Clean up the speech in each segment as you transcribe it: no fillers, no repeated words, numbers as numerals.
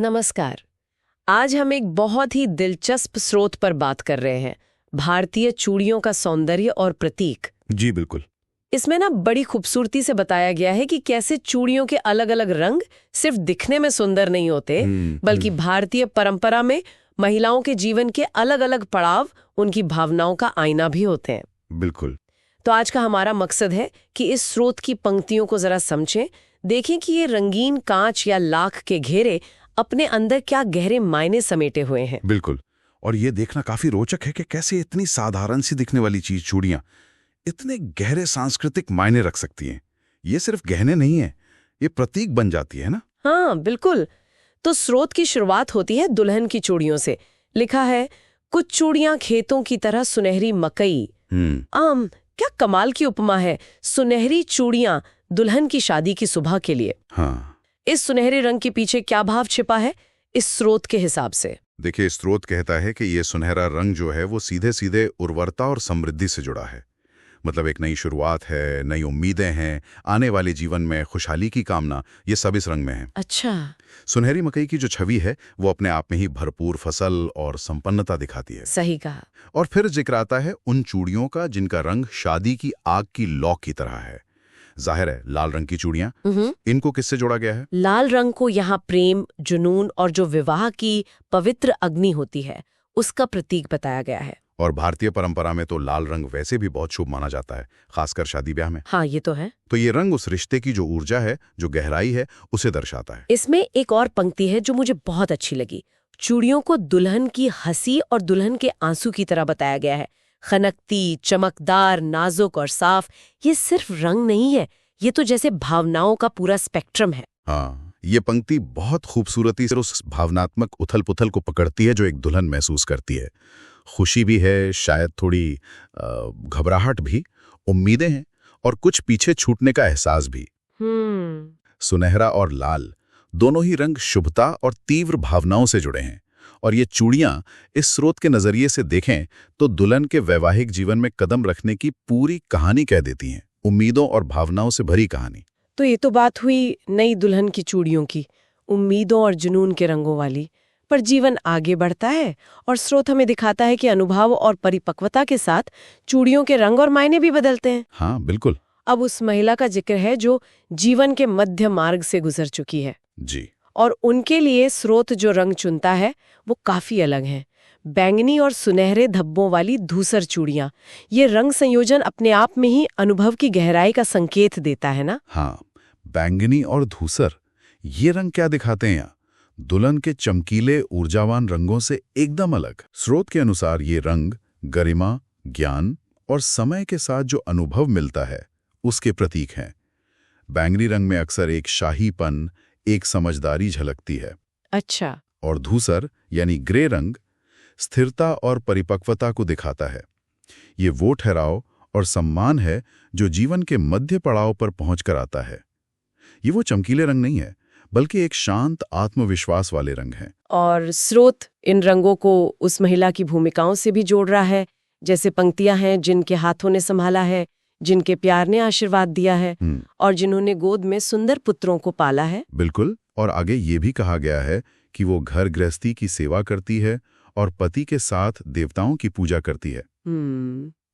नमस्कार। आज हम एक बहुत ही दिलचस्प स्रोत पर बात कर रहे हैं, भारतीय चूड़ियों का सौंदर्य और प्रतीक। जी बिल्कुल। इसमें ना बड़ी खूबसूरती से बताया गया है कि कैसे चूड़ियों के अलग अलग रंग सिर्फ दिखने में सुंदर नहीं होते, बल्कि भारतीय परंपरा में महिलाओं के जीवन के अलग अलग पड़ाव उनकी भावनाओं का आईना भी होते हैं। बिल्कुल। तो आज का हमारा मकसद है कि इस स्रोत की पंक्तियों को जरा समझें, देखें कि ये रंगीन कांच या लाख के घेरे अपने अंदर क्या गहरे मायने समेटे हुए हैं। बिल्कुल। और ये देखना काफी रोचक है कि कैसे इतनी साधारण सी दिखने वाली चीज चूड़ियां इतने गहरे सांस्कृतिक मायने रख सकती हैं। ये सिर्फ गहने नहीं है, ये प्रतीक बन जाती है ना। हाँ बिल्कुल। तो स्रोत की शुरुआत होती है दुल्हन की चूड़ियों से। लिखा है, कुछ चूड़ियां खेतों की तरह सुनहरी मकई। क्या कमाल की उपमा है, सुनहरी चूड़ियां दुल्हन की शादी की सुबह के लिए। हाँ। इस सुनहरे रंग के पीछे क्या भाव छिपा है इस स्रोत के हिसाब से? देखिए, स्रोत कहता है कि ये सुनहरा रंग जो है वो सीधे सीधे उर्वरता और समृद्धि से जुड़ा है। मतलब एक नई शुरुआत है, नई उम्मीदें हैं, आने वाले जीवन में खुशहाली की कामना, ये सब इस रंग में है। अच्छा। सुनहरी मकई की जो छवि है वो अपने आप में ही भरपूर फसल और संपन्नता दिखाती है। सही कहा। और फिर जिक्र आता है उन चूड़ियों का जिनका रंग शादी की आग की लौ की तरह है। जाहिर है लाल रंग की चूड़ियां, इनको किससे जोड़ा गया है? लाल रंग को यहाँ प्रेम, जुनून और जो विवाह की पवित्र अग्नि होती है उसका प्रतीक बताया गया है। और भारतीय परंपरा में तो लाल रंग वैसे भी बहुत शुभ माना जाता है, खासकर शादी ब्याह में। हाँ ये तो है। तो ये रंग उस रिश्ते की जो ऊर्जा है, जो गहराई है, उसे दर्शाता है। इसमें एक और पंक्ति है जो मुझे बहुत अच्छी लगी। चूड़ियों को दुल्हन की हंसी और दुल्हन के आंसू की तरह बताया गया है। खनकती, चमकदार, नाजुक और साफ। ये सिर्फ रंग नहीं है, ये तो जैसे भावनाओं का पूरा स्पेक्ट्रम है। हाँ, ये पंक्ति बहुत खूबसूरती से उस भावनात्मक उथल पुथल को पकड़ती है जो एक दुल्हन महसूस करती है। खुशी भी है, शायद थोड़ी घबराहट भी, उम्मीदें हैं और कुछ पीछे छूटने का एहसास भी। सुनहरा और लाल दोनों ही रंग शुभता और तीव्र भावनाओं से जुड़े हैं। और ये चूड़ियां इस स्रोत के नजरिए से देखें तो दुल्हन के वैवाहिक जीवन में कदम रखने की पूरी कहानी कह देती हैं, उम्मीदों और भावनाओं से भरी कहानी। तो ये तो बात हुई नई दुल्हन की चूड़ियों की, उम्मीदों और जुनून के रंगों वाली। पर जीवन आगे बढ़ता है और स्रोत हमें दिखाता है कि अनुभव और परिपक्वता के साथ चूड़ियों के रंग और मायने भी बदलते हैं। हाँ बिल्कुल। अब उस महिला का जिक्र है जो जीवन के मध्य मार्ग से गुजर चुकी है जी। और उनके लिए स्रोत जो रंग चुनता है वो काफी अलग है। बैंगनी और सुनहरे धब्बों वाली धूसर चूड़ियां, ये रंग संयोजन अपने आप में ही अनुभव की गहराई का संकेत देता है ना। हाँ, बैंगनी और धूसर, ये रंग क्या दिखाते हैं यहाँ? दुल्हन के चमकीले ऊर्जावान रंगों से एकदम अलग। स्रोत के अनुसार ये रंग गरिमा, ज्ञान और समय के साथ जो अनुभव मिलता है उसके प्रतीक हैं। बैंगनी रंग में अक्सर एक शाहीपन, एक समझदारी झलकती है। अच्छा। और धूसर यानी ग्रे रंग स्थिरता और परिपक्वता को दिखाता है। ये वो ठहराव और सम्मान है जो जीवन के मध्य पड़ाव पर पहुंचकर आता है। ये वो चमकीले रंग नहीं है, बल्कि एक शांत आत्मविश्वास वाले रंग हैं। और स्रोत इन रंगों को उस महिला की भूमिकाओं से भी जोड़ रहा है, जैसे पंक्तियां हैं जिनके हाथों ने संभाला है, जिनके प्यार ने आशीर्वाद दिया है और जिन्होंने गोद में सुंदर पुत्रों को पाला है। बिल्कुल। और आगे ये भी कहा गया है कि वो घर गृहस्थी की सेवा करती है और पति के साथ देवताओं की पूजा करती है।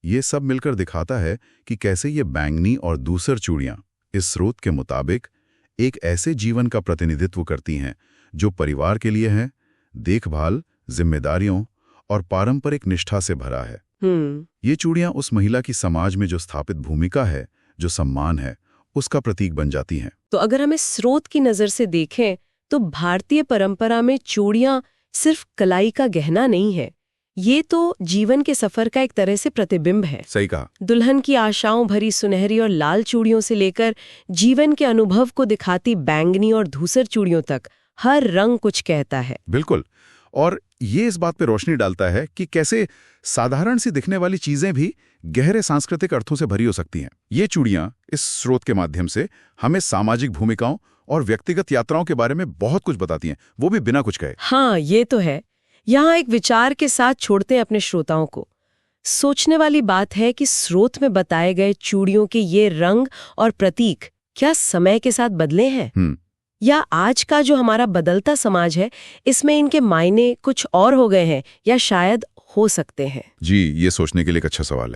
ये सब मिलकर दिखाता है कि कैसे ये बैंगनी और धूसर चूड़ियां इस स्रोत के मुताबिक एक ऐसे जीवन का प्रतिनिधित्व करती हैं जो परिवार के लिए है, देखभाल, जिम्मेदारियों और पारंपरिक निष्ठा से भरा है। ये चूड़ियां उस महिला की समाज में जो स्थापित भूमिका है, जो सम्मान है, उसका प्रतीक बन जाती हैं। तो अगर हमें स्रोत की नजर से देखें तो भारतीय परंपरा में चूड़ियां सिर्फ कलाई का गहना नहीं है, ये तो जीवन के सफर का एक तरह से प्रतिबिंब है। सही कहा। दुल्हन की आशाओं भरी सुनहरी और लाल चूड़ियों से लेकर जीवन के अनुभव को दिखाती बैंगनी और धूसर चूड़ियों तक हर रंग कुछ कहता है। बिल्कुल। और ये इस बात पे रोशनी डालता है कि कैसे साधारण सी दिखने वाली चीजें भी गहरे सांस्कृतिक अर्थों से भरी हो सकती हैं। ये चूड़ियां इस स्रोत के माध्यम से हमें सामाजिक भूमिकाओं और व्यक्तिगत यात्राओं के बारे में बहुत कुछ बताती हैं, वो भी बिना कुछ कहे। हाँ ये तो है। यहाँ एक विचार के साथ छोड़ते हैं अपने श्रोताओं को। सोचने वाली बात है कि स्रोत में बताए गए चूड़ियों के ये रंग और प्रतीक क्या समय के साथ बदले हैं? या आज का जो हमारा बदलता समाज है, इसमें इनके मायने कुछ और हो गए हैं या शायद हो सकते हैं? जी, ये सोचने के लिए एक अच्छा सवाल है।